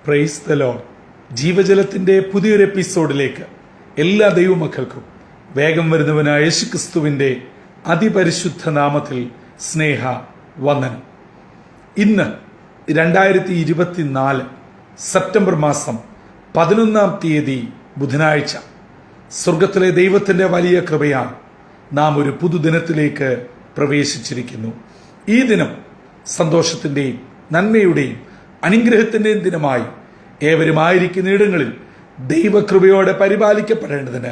Praise the Lord. ജീവജലത്തിന്റെ പുതിയൊരു എപ്പിസോഡിലേക്ക് എല്ലാ ദൈവമക്കൾക്കും വേഗം വരുന്നവനായ യേശുക്രിസ്തുവിന്റെ അതിപരിശുദ്ധ നാമത്തിൽ സ്നേഹ വന്ദനം. ഇന്ന് 2024 സെപ്റ്റംബർ മാസം 11-ാം തീയതി ബുധനാഴ്ച. സ്വർഗത്തിലെ ദൈവത്തിന്റെ വലിയ കൃപയാൽ നാം ഒരു പുതുദിനത്തിലേക്ക് പ്രവേശിച്ചിരിക്കുന്നു. ഈ ദിനം സന്തോഷത്തിന്റെയും നന്മയുടെയും അനുഗ്രഹത്തിന്റെയും ദിനമായി ഏവരുമായിരിക്കുന്ന ഇടങ്ങളിൽ ദൈവകൃപയോടെ പരിപാലിക്കപ്പെടേണ്ടതിന്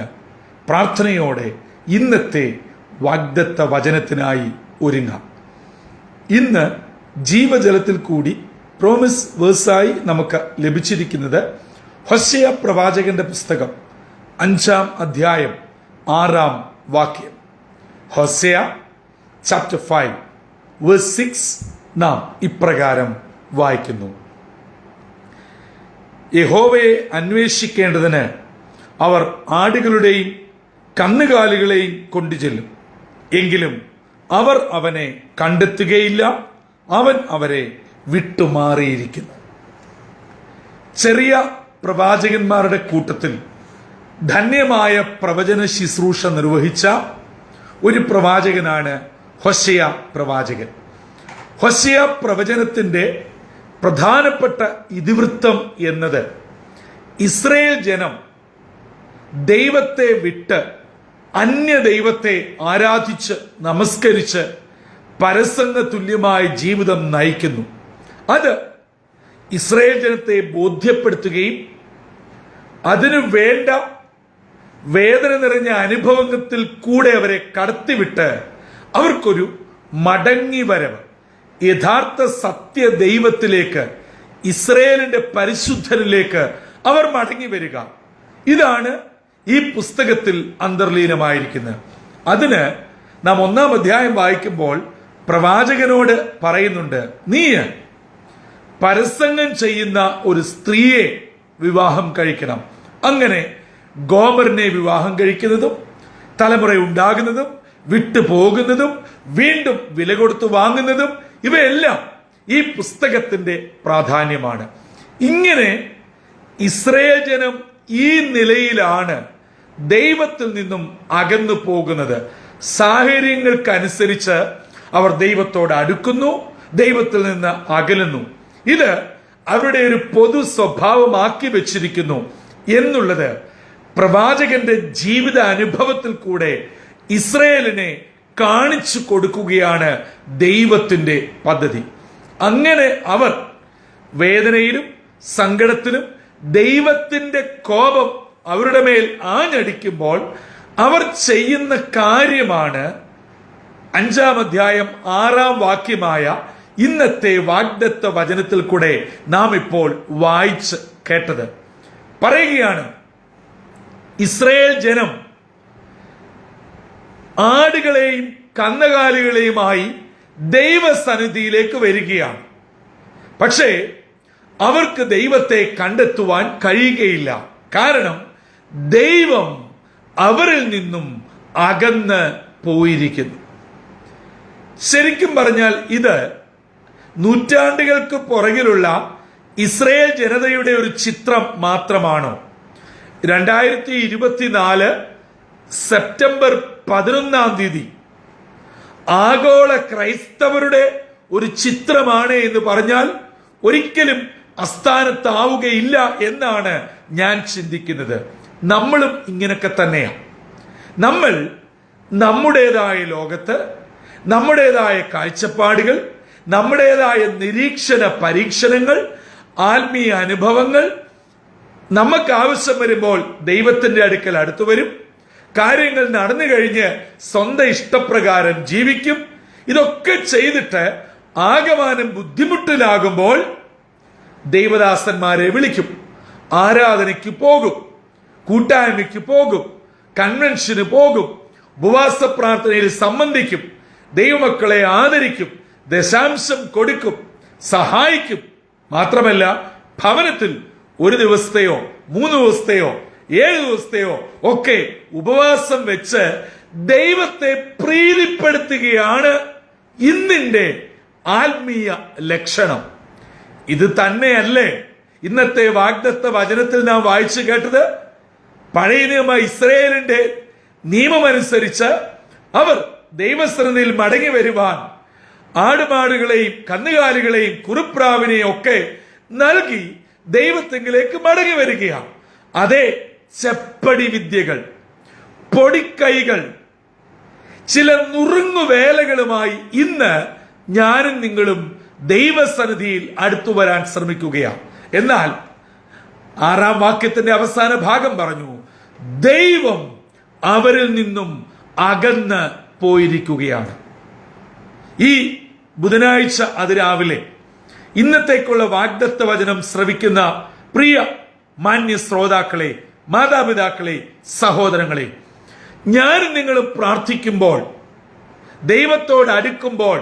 പ്രാർത്ഥനയോടെ ഇന്നത്തെ വാഗ്ദത്ത വചനത്തിനായി ഒരുങ്ങാം. ഇന്ന് ജീവജലത്തിൽ കൂടി പ്രോമിസ് വേഴ്സായി നമുക്ക് ലഭിച്ചിരിക്കുന്നത് ഹോശേയ പ്രവാചകന്റെ പുസ്തകം 5-ാം അധ്യായം 6-ാം വാക്യം. ഹോശേയ ചാപ്റ്റർ 5 വേഴ്സ് 6 നാം ഇപ്രകാരം വായിക്കുന്നു: യഹോവയെ അന്വേഷിക്കേണ്ടതിന് അവർ ആടുകളുടെയും കന്നുകാലികളെയും കൊണ്ടുചെല്ലും, എങ്കിലും അവർ അവനെ കണ്ടെത്തുകയില്ല, അവൻ അവരെ വിട്ടുമാറിയിരിക്കുന്നു. ചെറിയ പ്രവാചകന്മാരുടെ കൂട്ടത്തിൽ ധന്യമായ പ്രവചന ശുശ്രൂഷ നിർവഹിച്ച ഒരു പ്രവാചകനാണ് ഹോശേയ പ്രവാചകൻ. ഹോശേയ പ്രവചനത്തിന്റെ പ്രധാനപ്പെട്ട ഇതിവൃത്തം എന്നത് ഇസ്രയേൽ ജനം ദൈവത്തെ വിട്ട് അന്യ ദൈവത്തെ ആരാധിച്ച് നമസ്കരിച്ച് പരസംഗ തുല്യമായ ജീവിതം നയിക്കുന്നു. അത് ഇസ്രയേൽ ജനത്തെ ബോധ്യപ്പെടുത്തുകയും അതിനു വേണ്ട വേദന നിറഞ്ഞ അനുഭവത്തിൽ കൂടെ അവരെ കടത്തിവിട്ട് അവർക്കൊരു മടങ്ങി വരവ്, യഥാർത്ഥ സത്യ ദൈവത്തിലേക്ക്, ഇസ്രയേലിന്റെ പരിശുദ്ധനിലേക്ക് അവർ മടങ്ങി വരിക. ഇതാണ് ഈ പുസ്തകത്തിൽ അന്തർലീനമായിരിക്കുന്നത്. അതിന് നാം 1-ാം അധ്യായം വായിക്കുമ്പോൾ പ്രവാചകനോട് പറയുന്നുണ്ട്, നീ പരസംഗം ചെയ്യുന്ന ഒരു സ്ത്രീയെ വിവാഹം കഴിക്കണം. അങ്ങനെ ഗോമറിനെ വിവാഹം കഴിക്കുന്നതും തലമുറ ഉണ്ടാകുന്നതും വിട്ടുപോകുന്നതും വീണ്ടും വില കൊടുത്തു വാങ്ങുന്നതും ഇവയെല്ലാം ഈ പുസ്തകത്തിന്റെ പ്രാധാന്യമാണ്. ഇങ്ങനെ ഇസ്രയേൽ ജനം ഈ നിലയിലാണ് ദൈവത്തിൽ നിന്നും അകന്നു പോകുന്നത്. സാഹചര്യങ്ങൾക്കനുസരിച്ച് അവർ ദൈവത്തോട് അടുക്കുന്നു, ദൈവത്തിൽ നിന്ന് അകലുന്നു. ഇത് അവരുടെ ഒരു പൊതു സ്വഭാവമാക്കി വെച്ചിരിക്കുന്നു എന്നുള്ളത് പ്രവാചകന്റെ ജീവിത അനുഭവത്തിൽ കൂടെ ഇസ്രയേലിനെ കാണിച്ചു കൊടുക്കുകയാണ് ദൈവത്തിന്റെ പദ്ധതി. അങ്ങനെ അവർ വേദനയിലും സങ്കടത്തിലും ദൈവത്തിന്റെ കോപം അവരുടെ മേൽ ആഞ്ഞടിക്കുമ്പോൾ അവർ ചെയ്യുന്ന കാര്യമാണ് 5-ാം അധ്യായം 6-ാം വാക്യമായ ഇന്നത്തെ വാഗ്ദത്ത വചനത്തിൽ കൂടെ നാം ഇപ്പോൾ വായിച്ച് കേട്ടത്. പറയുകയാണ്, ഇസ്രയേൽ ജനം ആടുകളെയും കന്നുകാലികളെയുമായി ദൈവസന്നിധിയിലേക്ക് വരികയാണ്. പക്ഷേ അവർക്ക് ദൈവത്തെ കണ്ടെത്തുവാൻ കഴിയുകയില്ല. കാരണം ദൈവം അവരിൽ നിന്നും അകന്ന് പോയിരിക്കുന്നു. ശരിക്കും പറഞ്ഞാൽ ഇത് നൂറ്റാണ്ടുകൾക്ക് പുറകിലുള്ള ഇസ്രയേൽ ജനതയുടെ ഒരു ചിത്രം മാത്രമാണോ? 2024 സെപ്റ്റംബർ 11-ാം തീയതി ആഗോള ക്രൈസ്തവരുടെ ഒരു ചിത്രമാണ് എന്ന് പറഞ്ഞാൽ ഒരിക്കലും അസ്ഥാനത്താവുകയില്ല എന്നാണ് ഞാൻ ചിന്തിക്കുന്നത്. നമ്മളും ഇങ്ങനൊക്കെ തന്നെയാണ്. നമ്മൾ നമ്മുടേതായ ലോകത്ത് നമ്മുടേതായ കാഴ്ചപ്പാടുകൾ, നമ്മുടേതായ നിരീക്ഷണ പരീക്ഷണങ്ങൾ, ആത്മീയ അനുഭവങ്ങൾ, നമുക്ക് ആവശ്യം വരുമ്പോൾ ദൈവത്തിന്റെ അടുക്കൽ അടുത്തു വരും. കാര്യങ്ങൾ നടന്നു കഴിഞ്ഞ് സ്വന്തം ഇഷ്ടപ്രകാരം ജീവിക്കും. ഇതൊക്കെ ചെയ്തിട്ട് ആകമാനം ബുദ്ധിമുട്ടിലാകുമ്പോൾ ദൈവദാസന്മാരെ വിളിക്കും, ആരാധനയ്ക്ക് പോകും, കൂട്ടായ്മയ്ക്ക് പോകും, കൺവെൻഷന് പോകും, ഉപവാസ പ്രാർത്ഥനയിൽ സംബന്ധിക്കും, ദൈവമക്കളെ ആദരിക്കും, ദശാംശം കൊടുക്കും, സഹായിക്കും. മാത്രമല്ല ഭവനത്തിൽ 1 ദിവസത്തെയോ 3 ദിവസത്തെയോ 7 ദിവസത്തെയോ ഒക്കെ ഉപവാസം വെച്ച് ദൈവത്തെ പ്രീതിപ്പെടുത്തുകയാണ് ഇന്നിന്റെ ആത്മീയ ലക്ഷണം. ഇത് തന്നെയല്ലേ ഇന്നത്തെ വാഗ്ദത്ത വചനത്തിൽ നാം വായിച്ചു കേട്ടത് പഴയ നിയമ ഇസ്രായേലിന്റെ നിയമമനുസരിച്ച് അവർ ദൈവസന്നിധിയിൽ മടങ്ങി വരുവാൻ ആടുമാടുകളെയും കന്നുകാലികളെയും കുറുപ്രാവിനെയും ഒക്കെ നൽകി ദൈവത്തെങ്കിലേക്ക് മടങ്ങി വരികയാണ്. അതേ ചെപ്പടി വിദ്യകൾ, പൊടിക്കൈകൾ, ചില നുറുങ്ങുവേലകളുമായി ഇന്ന് ഞാനും നിങ്ങളും ദൈവസന്നിധിയിൽ അടുത്തു വരാൻ ശ്രമിക്കുകയാണ്. എന്നാൽ 6-ാം വാക്യത്തിന്റെ അവസാന ഭാഗം പറഞ്ഞു, ദൈവം അവരിൽ നിന്നും അകന്ന് പോയിരിക്കുകയാണ്. ഈ ബുധനാഴ്ച അതിരാവിലെ ഇന്നത്തേക്കുള്ള വാഗ്ദത്ത വചനം ശ്രവിക്കുന്ന പ്രിയ മാന്യ ശ്രോതാക്കളെ, മാതാപിതാക്കളെ, സഹോദരങ്ങളെ, ഞാനും നിങ്ങളും പ്രാർത്ഥിക്കുമ്പോൾ, ദൈവത്തോട് അടുക്കുമ്പോൾ,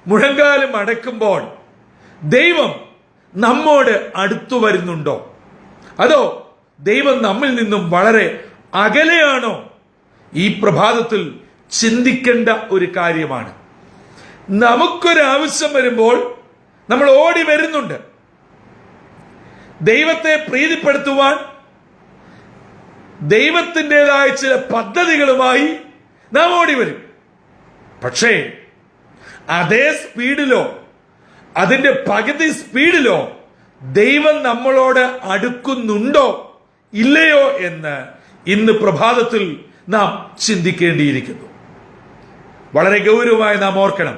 മുഴങ്കാലം അടക്കുമ്പോൾ ദൈവം നമ്മോട് അടുത്തു വരുന്നുണ്ടോ? അതോ ദൈവം നമ്മിൽ നിന്നും വളരെ അകലെയാണോ? ഈ പ്രഭാതത്തിൽ ചിന്തിക്കേണ്ട ഒരു കാര്യമാണ്. നമുക്കൊരാവശ്യം വരുമ്പോൾ നമ്മൾ ഓടി വരുന്നുണ്ട്. ദൈവത്തെ പ്രീതിപ്പെടുത്തുവാൻ ദൈവത്തിൻ്റെതായ ചില പദ്ധതികളുമായി നാം ഓടി വരും. പക്ഷേ അതേ സ്പീഡിലോ അതിന്റെ പകുതി സ്പീഡിലോ ദൈവം നമ്മളോട് അടുക്കുന്നുണ്ടോ ഇല്ലയോ എന്ന് ഇന്ന് പ്രഭാതത്തിൽ നാം ചിന്തിക്കേണ്ടിയിരിക്കുന്നു. വളരെ ഗൗരവമായി നാം ഓർക്കണം.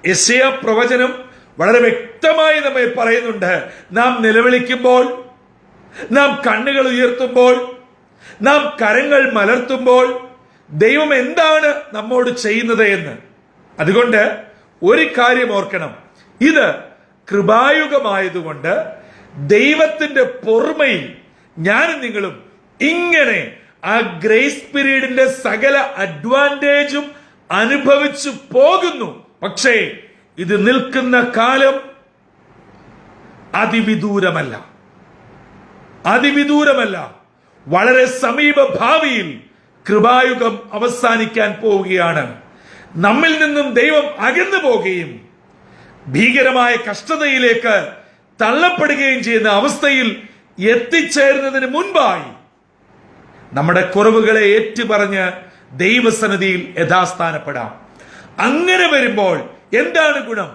യെശയ്യാ പ്രവചനം വളരെ വ്യക്തമായി നമ്മെ പറയുന്നുണ്ട്, നാം നിലവിളിക്കുമ്പോൾ, നാം കണ്ണുകൾ ഉയർത്തുമ്പോൾ, നാം കരങ്ങൾ മലർത്തുമ്പോൾ ദൈവം എന്താണ് നമ്മോട് ചെയ്യുന്നത് എന്ന്. അതുകൊണ്ട് ഒരു കാര്യം ഓർക്കണം, ഇത് കൃപായുഗമായതുകൊണ്ട് ദൈവത്തിന്റെ പൊറുമയിൽ ഞാനും നിങ്ങളും ഇങ്ങനെ ആ ഗ്രേസ് പീരീഡിന്റെ സകല അഡ്വാൻറ്റേജും അനുഭവിച്ചു പോകുന്നു. പക്ഷേ ഇത് നിൽക്കുന്ന കാലം അതിവിദൂരമല്ല. വളരെ സമീപ ഭാവിയിൽ കൃപായുഗം അവസാനിക്കാൻ പോവുകയാണ്. നമ്മിൽ നിന്നും ദൈവം അകന്നു പോവുകയും ഭീകരമായ കഷ്ടതയിലേക്ക് തള്ളപ്പെടുകയും ചെയ്യുന്ന അവസ്ഥയിൽ എത്തിച്ചേരുന്നതിന് മുൻപായി നമ്മുടെ കുറവുകളെ ഏറ്റുപറഞ്ഞ് ദൈവസന്നിധിയിൽ യഥാസ്ഥാനപ്പെടാം. അങ്ങനെ വരുമ്പോൾ എന്താണ് ഗുണം?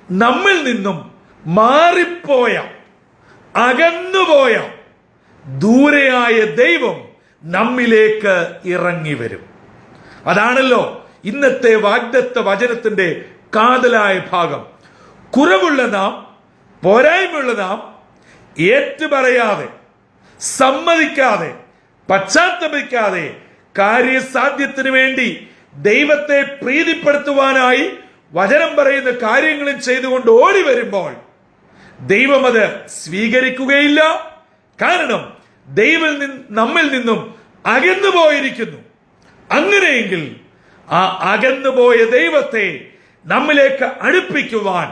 നമ്മിൽ നിന്നും മാറിപ്പോയ, അകന്നുപോയ, ദൂരെയായ ദൈവം നമ്മിലേക്ക് ഇറങ്ങി വരും. അതാണല്ലോ ഇന്നത്തെ വാഗ്ദത്ത വചനത്തിന്റെ കാതലായ ഭാഗം. കുറവുള്ള നാം, പോരായ്മയുള്ള നാം ഏറ്റുപറയാതെ, സമ്മതിക്കാതെ, പശ്ചാത്തപിക്കാതെ കാര്യസാധ്യത്തിന് വേണ്ടി ദൈവത്തെ പ്രീതിപ്പെടുത്തുവാനായി വചനം പറയുന്ന കാര്യങ്ങളും ചെയ്തുകൊണ്ട് ഓടി വരുമ്പോൾ ദൈവം അത് സ്വീകരിക്കുകയില്ല. കാരണം ദൈവം നമ്മിൽ നിന്നും അകന്നു പോയിരിക്കുന്നു. അങ്ങനെയെങ്കിൽ ആ അകന്നുപോയ ദൈവത്തെ നമ്മിലേക്ക് അടുപ്പിക്കുവാൻ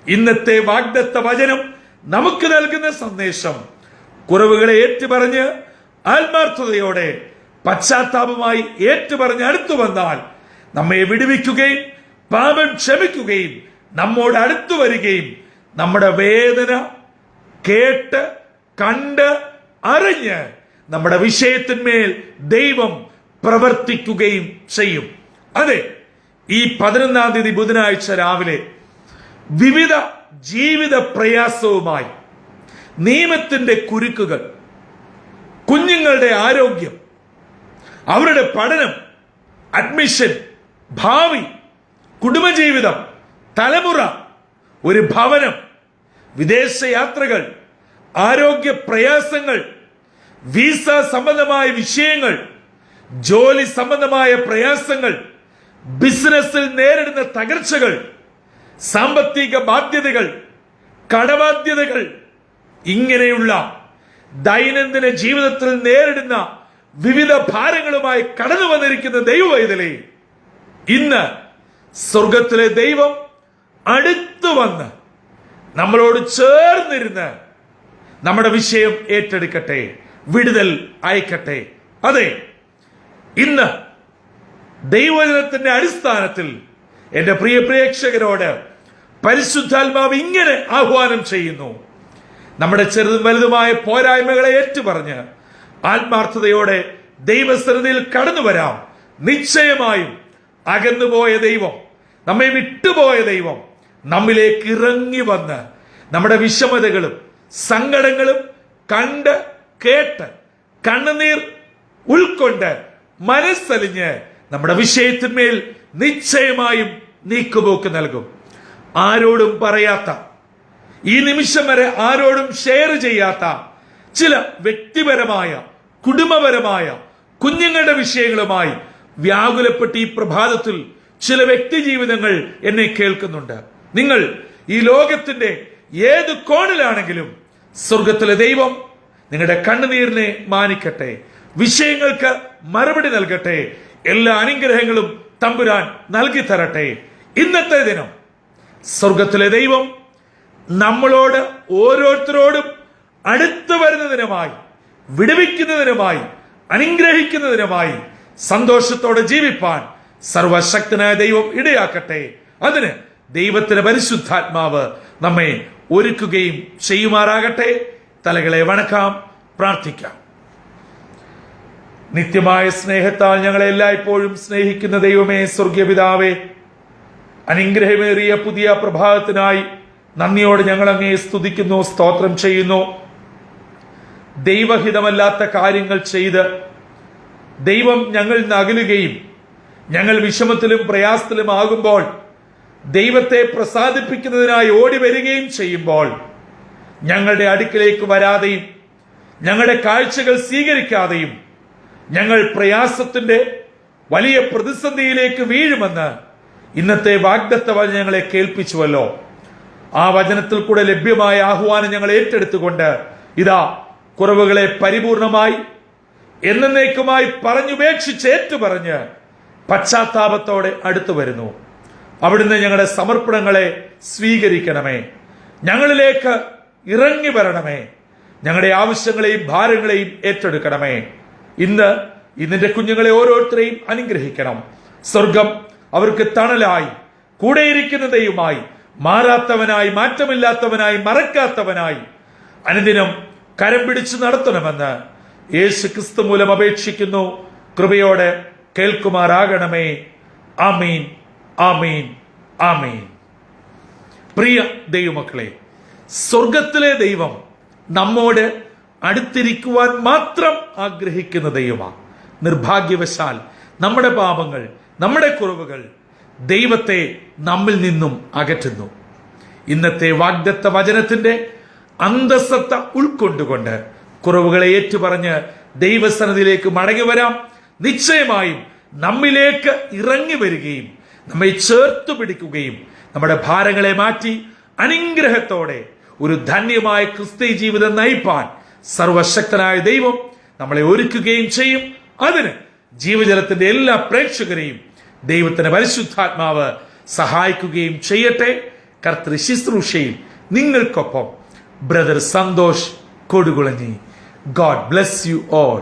ഇന്നത്തെ വാഗ്ദത്ത വചനം നമുക്ക് നൽകുന്ന സന്ദേശം, കുറവുകളെ ഏറ്റുപറഞ്ഞ് ആത്മാർത്ഥതയോടെ പശ്ചാത്താപമായി ഏറ്റുപറഞ്ഞ് അടുത്തു വന്നാൽ നമ്മെ വിടുവിക്കുകയും പാപം ക്ഷമിക്കുകയും നമ്മോട് അടുത്തു വരികയും നമ്മുടെ വേദന കേട്ട് കണ്ട് അറിഞ്ഞ് നമ്മുടെ വിഷയത്തിന്മേൽ ദൈവം പ്രവർത്തിക്കുകയും ചെയ്യും. അതെ, ഈ 11-ാം തീയതി ബുധനാഴ്ച രാവിലെ വിവിധ ജീവിത പ്രയാസവുമായി, നിയമത്തിന്റെ കുരുക്കുകൾ, കുഞ്ഞുങ്ങളുടെ ആരോഗ്യം, അവരുടെ പഠനം, അഡ്മിഷൻ, ഭാവി, കുടുംബജീവിതം, തലമുറ, ഒരു ഭവനം, വിദേശ യാത്രകൾ, ആരോഗ്യ പ്രയാസങ്ങൾ, വിസ സംബന്ധമായ വിഷയങ്ങൾ, ജോലി സംബന്ധമായ പ്രയാസങ്ങൾ, ബിസിനസ്സിൽ നേരിടുന്ന തകർച്ചകൾ, സാമ്പത്തിക ബാധ്യതകൾ, കടബാധ്യതകൾ, ഇങ്ങനെയുള്ള ദൈനംദിന ജീവിതത്തിൽ നേരിടുന്ന വിവിധ ഭാരങ്ങളുമായി കടന്നു വന്നിരിക്കുന്ന ദൈവവൈതലേ, ഇന്ന് സ്വർഗത്തിലെ ദൈവം അടുത്തു വന്ന് നമ്മളോട് ചേർന്നിരുന്ന് നമ്മുടെ വിഷയം ഏറ്റെടുക്കട്ടെ, വിടുതൽ അയക്കട്ടെ. അതെ, ഇന്ന് ദൈവവചനത്തിന്റെ അടിസ്ഥാനത്തിൽ എന്റെ പ്രിയ പ്രേക്ഷകരോട് പരിശുദ്ധാത്മാവ് ഇങ്ങനെ ആഹ്വാനം ചെയ്യുന്നു: നമ്മുടെ ചെറുതും വലുതുമായ പോരായ്മകളെ ഏറ്റുപറഞ്ഞ് ആത്മാർത്ഥതയോടെ ദൈവസന്നിധിയിൽ കടന്നു വരാം. നിശ്ചയമായും അകന്നുപോയ ദൈവം, നമ്മെ വിട്ടുപോയ ദൈവം നമ്മിലേക്ക് ഇറങ്ങി വന്ന് നമ്മുടെ വിഷമതകളും സങ്കടങ്ങളും കണ്ട് കേട്ട് കണ്ണുനീർ ഉൾക്കൊണ്ട് മനസ്സലിഞ്ഞ് നമ്മുടെ വിഷയത്തിന്മേൽ നിശ്ചയമായും നീക്കുപോക്ക് നൽകും. ആരോടും പറയാത്ത, ഈ നിമിഷം വരെ ആരോടും ഷെയർ ചെയ്യാത്ത ചില വ്യക്തിപരമായ കുടുംബപരമായ കുഞ്ഞുങ്ങളുടെ വിഷയങ്ങളുമായി വ്യാകുലപ്പെട്ട് ഈ പ്രഭാതത്തിൽ ചില വ്യക്തി ജീവിതങ്ങൾ എന്നെ കേൾക്കുന്നുണ്ട്. നിങ്ങൾ ഈ ലോകത്തിന്റെ ഏത് കോണിലാണെങ്കിലും സ്വർഗത്തിലെ ദൈവം നിങ്ങളുടെ കണ്ണുനീരിനെ മാനിക്കട്ടെ, വിഷയങ്ങൾക്ക് മറുപടി നൽകട്ടെ, എല്ലാ അനുഗ്രഹങ്ങളും തമ്പുരാൻ നൽകി തരട്ടെ. ഇന്നത്തെ ദിനം സ്വർഗത്തിലെ ദൈവം നമ്മളോട് ഓരോരുത്തരോടും അടുത്തു വരുന്നതിനുമായി, വിടുവിക്കുന്നതിനുമായി, അനുഗ്രഹിക്കുന്നതിനുമായി സന്തോഷത്തോടെ ജീവിപ്പാൻ സർവശക്തനായ ദൈവം ഇടയാക്കട്ടെ. അതിന് ദൈവത്തിന്റെ പരിശുദ്ധാത്മാവ് നമ്മെ ഒരുക്കുകയും ചെയ്യുമാറാകട്ടെ. തലകളെ വണക്കാം, പ്രാർത്ഥിക്കാം. നിത്യമായ സ്നേഹത്താൽ ഞങ്ങളെ എല്ലായ്പ്പോഴും സ്നേഹിക്കുന്ന ദൈവമേ, സ്വർഗീയ പിതാവേ, അനുഗ്രഹമേറിയ പുതിയ പ്രഭാതത്തിനായി നന്ദിയോടെ ഞങ്ങൾ അങ്ങയെ സ്തുതിക്കുന്നു, സ്തോത്രം ചെയ്യുന്നു. ദൈവഹിതമല്ലാത്ത കാര്യങ്ങൾ ചെയ്ത് ദൈവം ഞങ്ങളിൽ നിന്ന് അകലുകയും ഞങ്ങൾ വിഷമത്തിലും പ്രയാസത്തിലും ആകുമ്പോൾ ദൈവത്തെ പ്രസാദിപ്പിക്കുന്നതിനായി ഓടി വരികയും ചെയ്യുമ്പോൾ ഞങ്ങളുടെ അടുക്കിലേക്ക് വരാതെയും ഞങ്ങളുടെ കാഴ്ചകൾ സ്വീകരിക്കാതെയും ഞങ്ങൾ പ്രയാസത്തിന്റെ വലിയ പ്രതിസന്ധിയിലേക്ക് വീഴുമെന്ന് ഇന്നത്തെ വാഗ്ദത്ത വചനം ഞങ്ങളെ കേൾപ്പിച്ചുവല്ലോ. ആ വചനത്തിൽ കൂടെ ലഭ്യമായ ആഹ്വാനം ഞങ്ങൾ ഏറ്റെടുത്തുകൊണ്ട് ഇതാ കുറവുകളെ പരിപൂർണമായി എന്നേക്കുമായി പറഞ്ഞുപേക്ഷിച്ച് ഏറ്റുപറഞ്ഞ് പശ്ചാത്താപത്തോടെ അടുത്തു വരുന്നു. അവിടുന്ന് ഞങ്ങളുടെ സമർപ്പണങ്ങളെ സ്വീകരിക്കണമേ, ഞങ്ങളിലേക്ക് ഇറങ്ങി വരണമേ, ഞങ്ങളുടെ ആവശ്യങ്ങളെയും ഭാരങ്ങളെയും ഏറ്റെടുക്കണമേ. ഇന്ന് ഇതിന്റെ കുഞ്ഞുങ്ങളെ ഓരോരുത്തരെയും അനുഗ്രഹിക്കണം. സ്വർഗം അവർക്ക് തണലായി, കൂടെയിരിക്കുന്ന ദൈവമായി, മാറാത്തവനായി, മാറ്റമില്ലാത്തവനായി, മറക്കാത്തവനായി അനുദിനം കരം പിടിച്ചു നടത്തണമെന്ന് യേശു ക്രിസ്തു മൂലം അപേക്ഷിക്കുന്നു. കൃപയോടെ കേൾക്കുമാറാകണമേ. ആമീൻ, ആമീൻ, ആമീൻ. പ്രിയ ദൈവമക്കളെ, സ്വർഗത്തിലെ ദൈവം നമ്മോട് അടുത്തിരിക്കുവാൻ മാത്രം ആഗ്രഹിക്കുന്ന ദൈവമാണ്. നിർഭാഗ്യവശാൽ നമ്മുടെ പാപങ്ങൾ, നമ്മുടെ കുറവുകൾ ദൈവത്തെ നമ്മിൽ നിന്നും അകറ്റുന്നു. ഇന്നത്തെ വാഗ്ദത്ത വചനത്തിന്റെ അന്തസത്ത ഉൾക്കൊണ്ടുകൊണ്ട് കുറവുകളെ ഏറ്റുപറഞ്ഞ് ദൈവസന്നിധിയിലേക്ക് മടങ്ങി വരാം. നിശ്ചയമായും നമ്മിലേക്ക് ഇറങ്ങി വരികയും നമ്മെ ചേർത്തു പിടിക്കുകയും നമ്മുടെ ഭാരങ്ങളെ മാറ്റി അനുഗ്രഹത്തോടെ ഒരു ധന്യമായ ക്രിസ്തീയ ജീവിതം നയിപ്പാൻ സർവശക്തനായ ദൈവം നമ്മളെ ഒരുക്കുകയും ചെയ്യും. അതിന് ജീവജലത്തിന്റെ എല്ലാ പ്രേക്ഷകരെയും ദൈവത്തിന്റെ പരിശുദ്ധാത്മാവ് സഹായിക്കുകയും ചെയ്യട്ടെ. കർത്തൃ ശുശ്രൂഷയിൽ നിങ്ങൾക്കൊപ്പം brother Santhosh Kodukulanji. God bless you all.